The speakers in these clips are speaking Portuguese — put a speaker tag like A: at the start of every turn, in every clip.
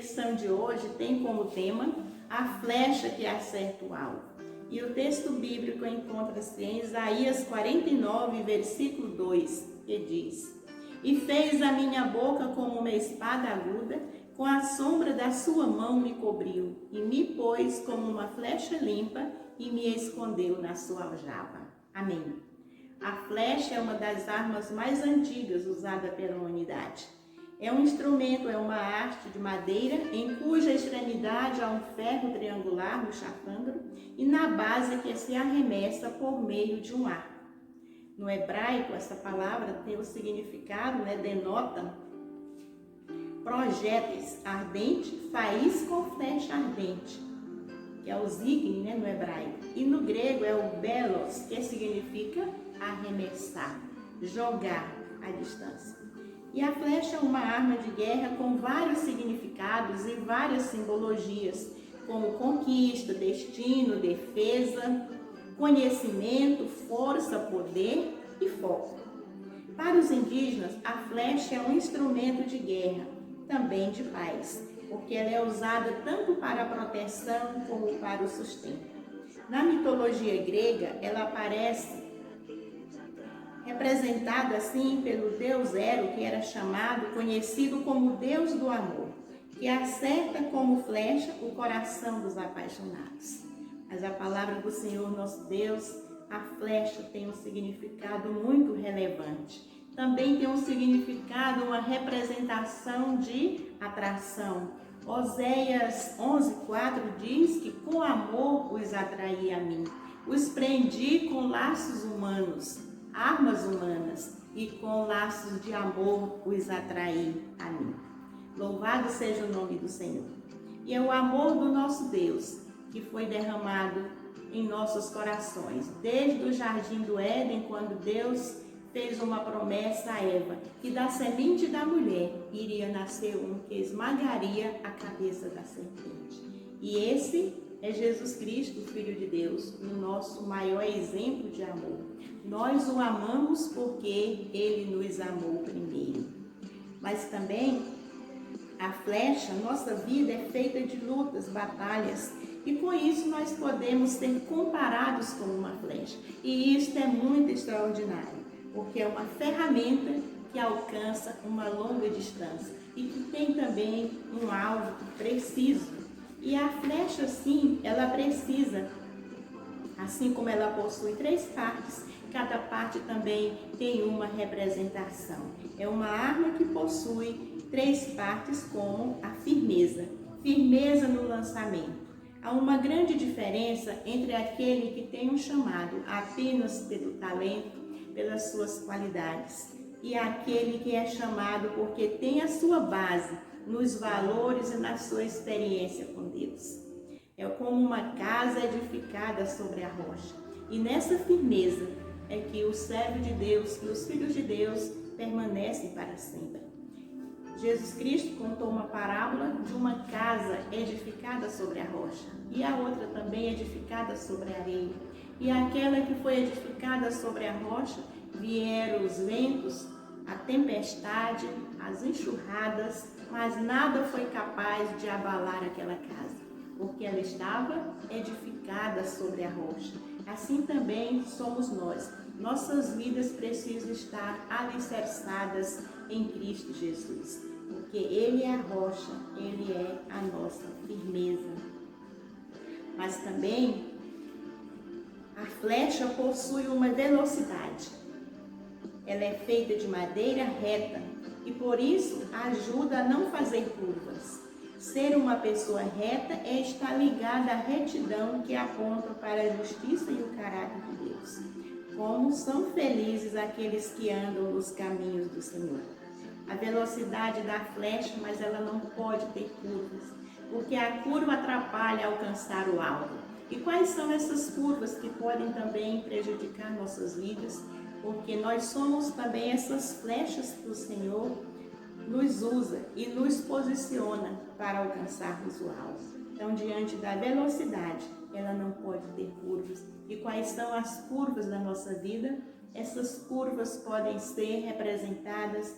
A: reflexão de hoje tem como tema a flecha que acerta o alvo. E o texto bíblico encontra-se em Isaías 49, versículo 2, que diz: E fez a minha boca como uma espada aguda, com a sombra da sua mão me cobriu, e me pôs como uma flecha limpa, e me escondeu na sua aljava. Amém. A flecha é uma das armas mais antigas usada pela humanidade. É um instrumento, é uma haste de madeira em cuja extremidade há um ferro triangular no chafandro e na base que se arremessa por meio de um arco. No hebraico, essa palavra tem o significado, denota projéteis ardente, faísca com flecha ardente, que é o zigni, no hebraico. E no grego é o belos, que significa arremessar, jogar à distância. E a flecha é uma arma de guerra com vários significados e várias simbologias, como conquista, destino, defesa, conhecimento, força, poder e foco. Para os indígenas, a flecha é um instrumento de guerra, também de paz, porque ela é usada tanto para a proteção como para o sustento. Na mitologia grega, ela aparece representada assim pelo deus Ero, que era conhecido como Deus do amor, que acerta como flecha o coração dos apaixonados. Mas a palavra do Senhor nosso Deus, a flecha tem um significado muito relevante. Também tem um significado, uma representação de atração. Oséias 11:4 diz que com amor os atraí a mim, os prendi com laços humanos, armas humanas, e com laços de amor os atraí a mim. Louvado seja o nome do Senhor. E é o amor do nosso Deus que foi derramado em nossos corações, desde o jardim do Éden, quando Deus fez uma promessa a Eva, que da semente da mulher iria nascer um que esmagaria a cabeça da serpente. E esse é Jesus Cristo, Filho de Deus, o nosso maior exemplo de amor. Nós o amamos porque Ele nos amou primeiro. Mas também a flecha, nossa vida é feita de lutas, batalhas, e com isso nós podemos ser comparados com uma flecha. E isso é muito extraordinário, porque é uma ferramenta que alcança uma longa distância e que tem também um alvo preciso. E a flecha, sim, ela precisa, assim como ela possui 3 partes, cada parte também tem uma representação. É uma arma que possui 3 partes, como a firmeza. Firmeza no lançamento. Há uma grande diferença entre aquele que tem um chamado apenas pelo talento, pelas suas qualidades, e aquele que é chamado porque tem a sua base nos valores e na sua experiência com Deus. É como uma casa edificada sobre a rocha. E nessa firmeza é que o servo de Deus, que os filhos de Deus permanecem para sempre. Jesus Cristo contou uma parábola de uma casa edificada sobre a rocha e a outra também edificada sobre a areia. E aquela que foi edificada sobre a rocha, vieram os ventos, a tempestade, as enxurradas, mas nada foi capaz de abalar aquela casa, porque ela estava edificada sobre a rocha. Assim também somos nós. Nossas vidas precisam estar alicerçadas em Cristo Jesus, porque Ele é a rocha, Ele é a nossa firmeza. Mas também a flecha possui uma velocidade. Ela é feita de madeira reta e por isso ajuda a não fazer curvas. Ser uma pessoa reta é estar ligada à retidão que aponta para a justiça e o caráter de Deus. Como são felizes aqueles que andam nos caminhos do Senhor. A velocidade da flecha, mas ela não pode ter curvas, porque a curva atrapalha alcançar o alvo. E quais são essas curvas que podem também prejudicar nossas vidas? Porque nós somos também essas flechas que o Senhor nos usa e nos posiciona para alcançarmos o alvo. Então, diante da velocidade, ela não pode ter curvas. E quais são as curvas da nossa vida? Essas curvas podem ser representadas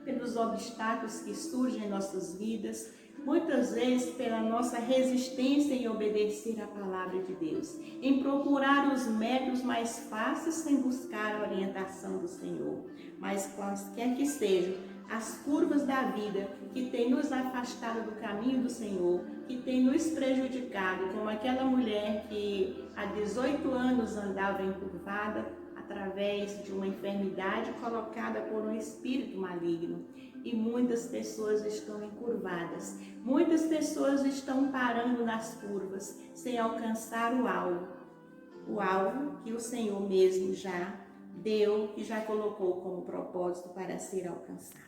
A: pelos obstáculos que surgem em nossas vidas, muitas vezes pela nossa resistência em obedecer à palavra de Deus, em procurar os métodos mais fáceis sem buscar a orientação do Senhor. Mas quaisquer que sejam as curvas da vida que tem nos afastado do caminho do Senhor, que tem nos prejudicado, como aquela mulher que há 18 anos andava encurvada através de uma enfermidade colocada por um espírito maligno. E muitas pessoas estão encurvadas, muitas pessoas estão parando nas curvas, sem alcançar o alvo que o Senhor mesmo já deu e já colocou como propósito para ser alcançado.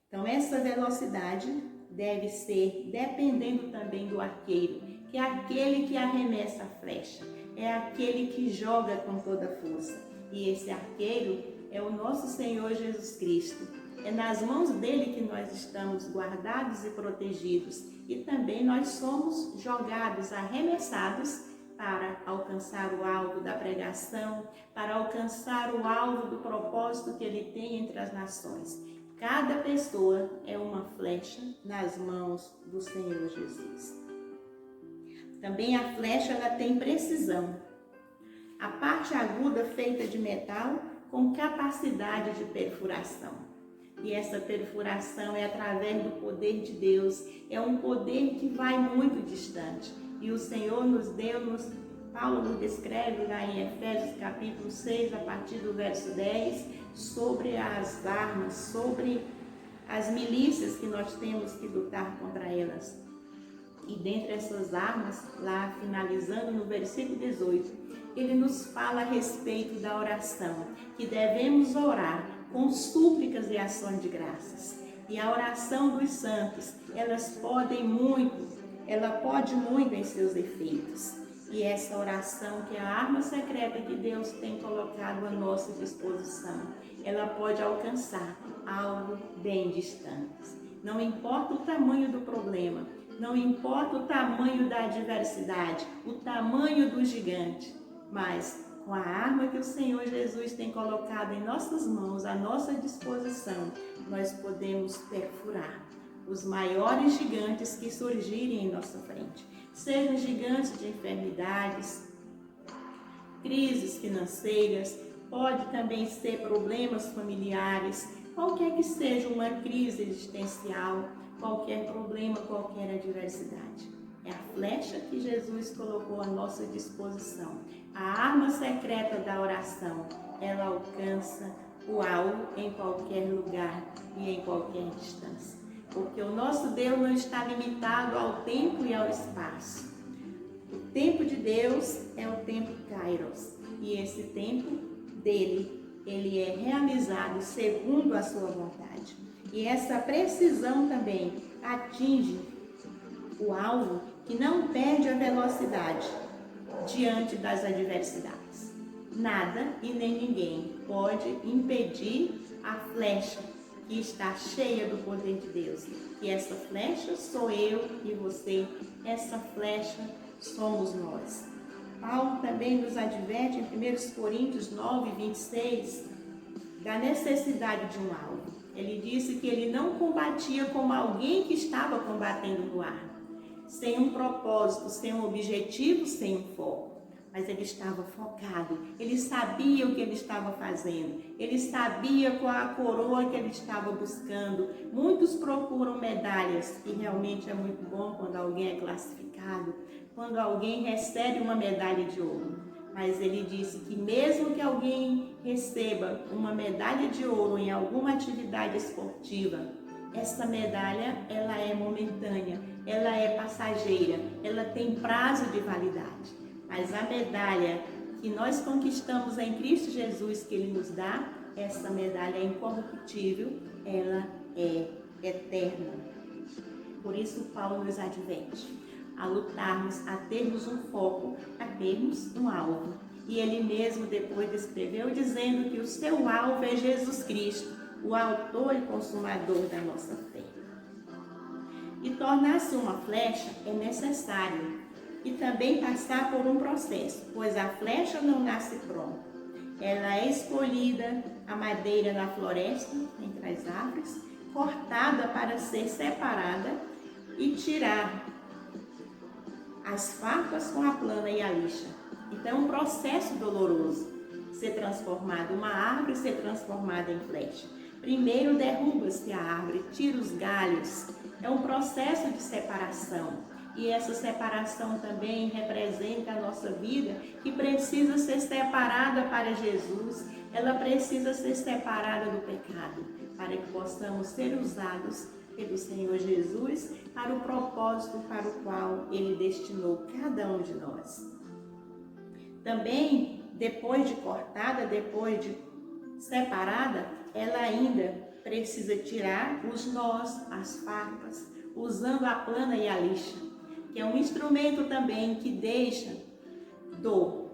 A: Então essa velocidade deve ser dependendo também do arqueiro, que é aquele que arremessa a flecha, é aquele que joga com toda a força. E esse arqueiro é o nosso Senhor Jesus Cristo. É nas mãos dele que nós estamos guardados e protegidos. E também nós somos jogados, arremessados para alcançar o alvo da pregação, para alcançar o alvo do propósito que ele tem entre as nações. Cada pessoa é uma flecha nas mãos do Senhor Jesus. Também a flecha ela tem precisão. A parte aguda feita de metal com capacidade de perfuração. E essa perfuração é através do poder de Deus. É um poder que vai muito distante. E o Senhor Paulo nos descreve lá em Efésios capítulo 6, a partir do verso 10, sobre as armas, sobre as milícias que nós temos que lutar contra elas. E dentre essas armas, lá finalizando no versículo 18, ele nos fala a respeito da oração, que devemos orar com súplicas e ações de graças. E a oração dos santos, ela pode muito em seus efeitos. E essa oração, que é a arma secreta que Deus tem colocado à nossa disposição, ela pode alcançar algo bem distante. Não importa o tamanho do problema, não importa o tamanho da adversidade, o tamanho do gigante, mas com a arma que o Senhor Jesus tem colocado em nossas mãos, à nossa disposição, nós podemos perfurar os maiores gigantes que surgirem em nossa frente. Sejam gigantes de enfermidades, crises financeiras, pode também ser problemas familiares, qualquer que seja uma crise existencial, qualquer problema, qualquer adversidade. É a flecha que Jesus colocou à nossa disposição. A arma secreta da oração, ela alcança o alvo em qualquer lugar e em qualquer distância. Porque o nosso Deus não está limitado ao tempo e ao espaço. O tempo de Deus é o tempo Kairos. E esse tempo dele, ele é realizado segundo a sua vontade. E essa precisão também atinge o alvo, que não perde a velocidade diante das adversidades. Nada e nem ninguém pode impedir a flecha que está cheia do poder de Deus. E essa flecha sou eu e você, essa flecha somos nós. Paulo também nos adverte em 1 Coríntios 9, 26, da necessidade de um alvo. Ele disse que ele não combatia como alguém que estava combatendo no ar, sem um propósito, sem um objetivo, sem um foco. Mas ele estava focado, ele sabia o que ele estava fazendo, ele sabia qual a coroa que ele estava buscando. Muitos procuram medalhas, e realmente é muito bom quando alguém é classificado, quando alguém recebe uma medalha de ouro. Mas ele disse que mesmo que alguém receba uma medalha de ouro em alguma atividade esportiva, essa medalha, ela é momentânea, ela é passageira, ela tem prazo de validade. Mas a medalha que nós conquistamos em Cristo Jesus, que Ele nos dá, essa medalha é incorruptível, ela é eterna. Por isso Paulo nos adverte a lutarmos, a termos um foco, a termos um alvo. E ele mesmo depois descreveu dizendo que o seu alvo é Jesus Cristo, o autor e consumador da nossa fé. E tornar-se uma flecha é necessário. E também passar por um processo, pois a flecha não nasce pronta. Ela é escolhida, a madeira na floresta, entre as árvores, cortada para ser separada e tirar as farpas com a plana e a lixa. Então é um processo doloroso ser transformado, uma árvore ser transformada em flecha. Primeiro derruba-se a árvore, tira os galhos. É um processo de separação. E essa separação também representa a nossa vida, que precisa ser separada para Jesus. Ela precisa ser separada do pecado, para que possamos ser usados pelo Senhor Jesus para o propósito para o qual Ele destinou cada um de nós. Também, depois de cortada, depois de separada, ela ainda precisa tirar os nós, as farpas, usando a plana e a lixa, que é um instrumento também que deixa dor,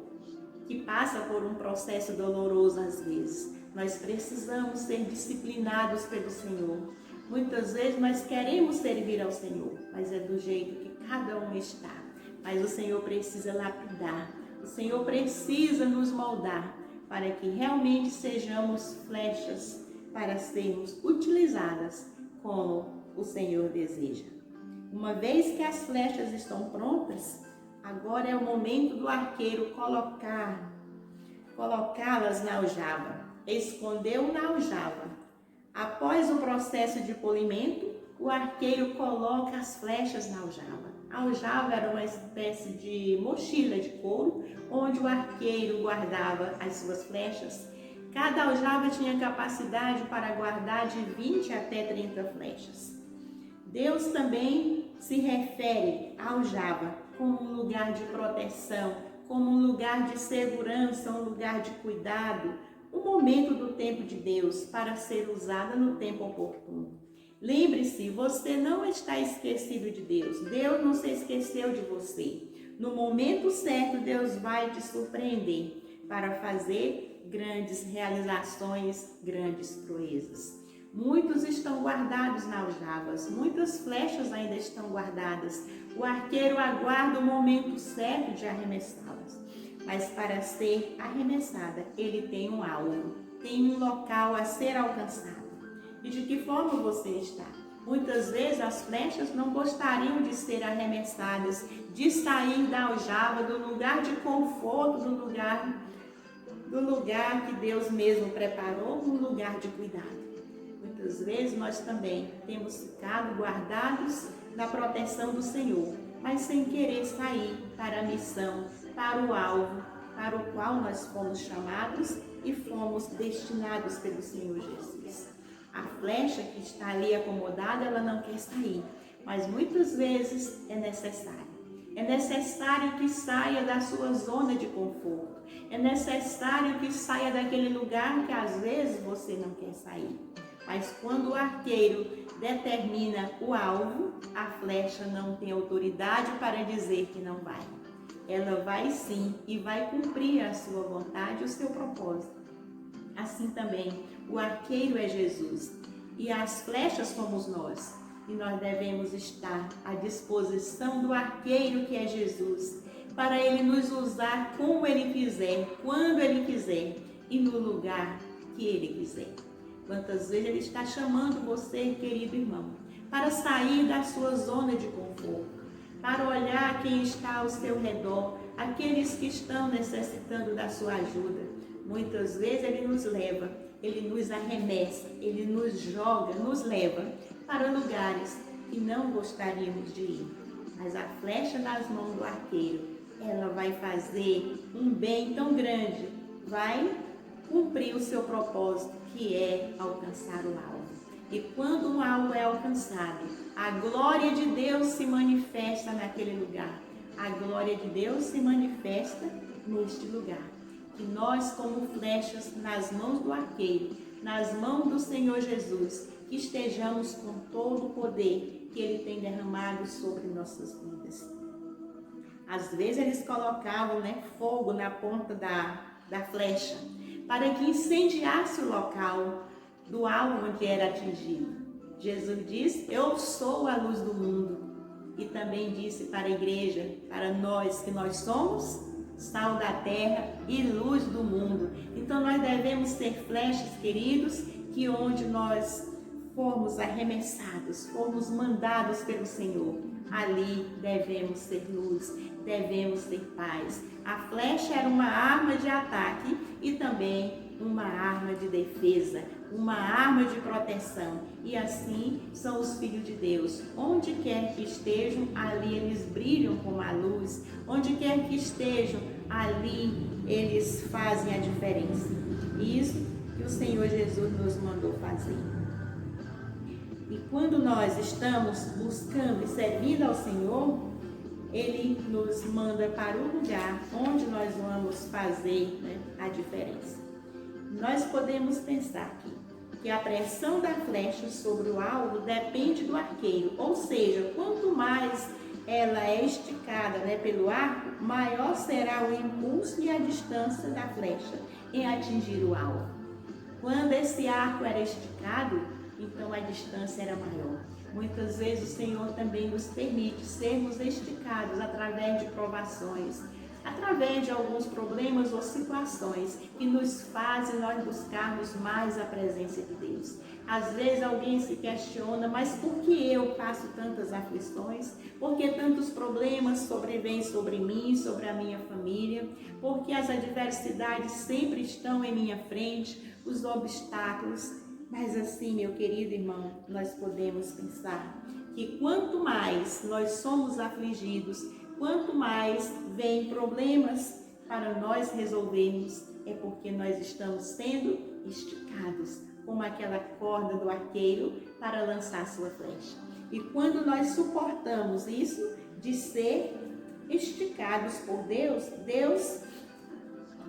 A: que passa por um processo doloroso às vezes. Nós precisamos ser disciplinados pelo Senhor. Muitas vezes nós queremos servir ao Senhor, mas é do jeito que cada um está. Mas o Senhor precisa lapidar, o Senhor precisa nos moldar para que realmente sejamos flechas para sermos utilizadas como o Senhor deseja. Uma vez que as flechas estão prontas, agora é o momento do arqueiro colocá-las na aljava, escondeu na aljava. Após o processo de polimento, o arqueiro coloca as flechas na aljava. A aljava era uma espécie de mochila de couro, onde o arqueiro guardava as suas flechas. Cada aljava tinha capacidade para guardar de 20 até 30 flechas. Deus também se refere à aljava como um lugar de proteção, como um lugar de segurança, um lugar de cuidado, um momento do tempo de Deus para ser usada no tempo oportuno. Lembre-se, você não está esquecido de Deus. Deus não se esqueceu de você. No momento certo, Deus vai te surpreender para fazer grandes realizações, grandes proezas. Muitos estão guardados na aljavas, muitas flechas ainda estão guardadas. O arqueiro aguarda o momento certo de arremessá-las. Mas para ser arremessada, ele tem um alvo, tem um local a ser alcançado. E de que forma você está? Muitas vezes as flechas não gostariam de ser arremessadas, de sair da aljava, do lugar de conforto, do lugar que Deus mesmo preparou, um lugar de cuidado. Muitas vezes nós também temos ficado guardados na proteção do Senhor, mas sem querer sair para a missão, para o alvo, para o qual nós fomos chamados e fomos destinados pelo Senhor Jesus. A flecha que está ali acomodada, ela não quer sair, mas muitas vezes é necessário. É necessário que saia da sua zona de conforto. É necessário que saia daquele lugar que às vezes você não quer sair. Mas quando o arqueiro determina o alvo, a flecha não tem autoridade para dizer que não vai. Ela vai sim e vai cumprir a sua vontade e o seu propósito. Assim também, o arqueiro é Jesus e as flechas somos nós. E nós devemos estar à disposição do arqueiro que é Jesus, para ele nos usar como ele quiser, quando ele quiser e no lugar que ele quiser. Quantas vezes ele está chamando você, querido irmão, para sair da sua zona de conforto, para olhar quem está ao seu redor, aqueles que estão necessitando da sua ajuda. Muitas vezes ele nos leva, ele nos arremessa, ele nos joga, nos leva para lugares que não gostaríamos de ir. Mas a flecha nas mãos do arqueiro, ela vai fazer um bem tão grande, vai cumprir o seu propósito, que é alcançar o alvo. E quando o alvo é alcançado, a glória de Deus se manifesta naquele lugar. A glória de Deus se manifesta neste lugar. Que nós, como flechas nas mãos do arqueiro, nas mãos do Senhor Jesus, que estejamos com todo o poder que Ele tem derramado sobre nossas vidas. Às vezes eles colocavam fogo na ponta da flecha, para que incendiasse o local do alvo onde era atingido. Jesus diz: eu sou a luz do mundo. E também disse para a igreja, para nós, que nós somos sal da terra e luz do mundo. Então nós devemos ser flechas, queridos, que onde nós formos arremessados, formos mandados pelo Senhor, ali devemos ser luz, devemos ter paz. A flecha era uma arma de ataque e também uma arma de defesa, uma arma de proteção. E assim são os filhos de Deus. Onde quer que estejam, ali eles brilham como a luz. Onde quer que estejam, ali eles fazem a diferença. Isso que o Senhor Jesus nos mandou fazer. E quando nós estamos buscando e servindo ao Senhor, Ele nos manda para o lugar onde nós vamos fazer, a diferença. Nós podemos pensar que a pressão da flecha sobre o alvo depende do arqueiro, ou seja, quanto mais ela é esticada, pelo arco, maior será o impulso e a distância da flecha em atingir o alvo. Quando esse arco era esticado, então a distância era maior. Muitas vezes o Senhor também nos permite sermos esticados através de provações, através de alguns problemas ou situações que nos fazem nós buscarmos mais a presença de Deus. Às vezes alguém se questiona, mas por que eu passo tantas aflições? Por que tantos problemas sobrevêm sobre mim, sobre a minha família? Porque as adversidades sempre estão em minha frente, os obstáculos. Mas assim, meu querido irmão, nós podemos pensar que quanto mais nós somos afligidos, quanto mais vem problemas para nós resolvermos, é porque nós estamos sendo esticados, como aquela corda do arqueiro para lançar sua flecha. E quando nós suportamos isso de ser esticados por Deus, Deus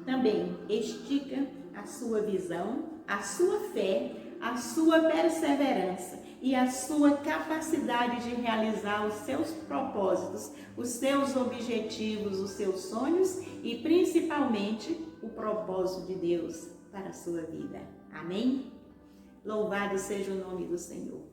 A: também estica a sua visão, a sua fé, a sua perseverança e a sua capacidade de realizar os seus propósitos, os seus objetivos, os seus sonhos e principalmente o propósito de Deus para a sua vida. Amém? Louvado seja o nome do Senhor.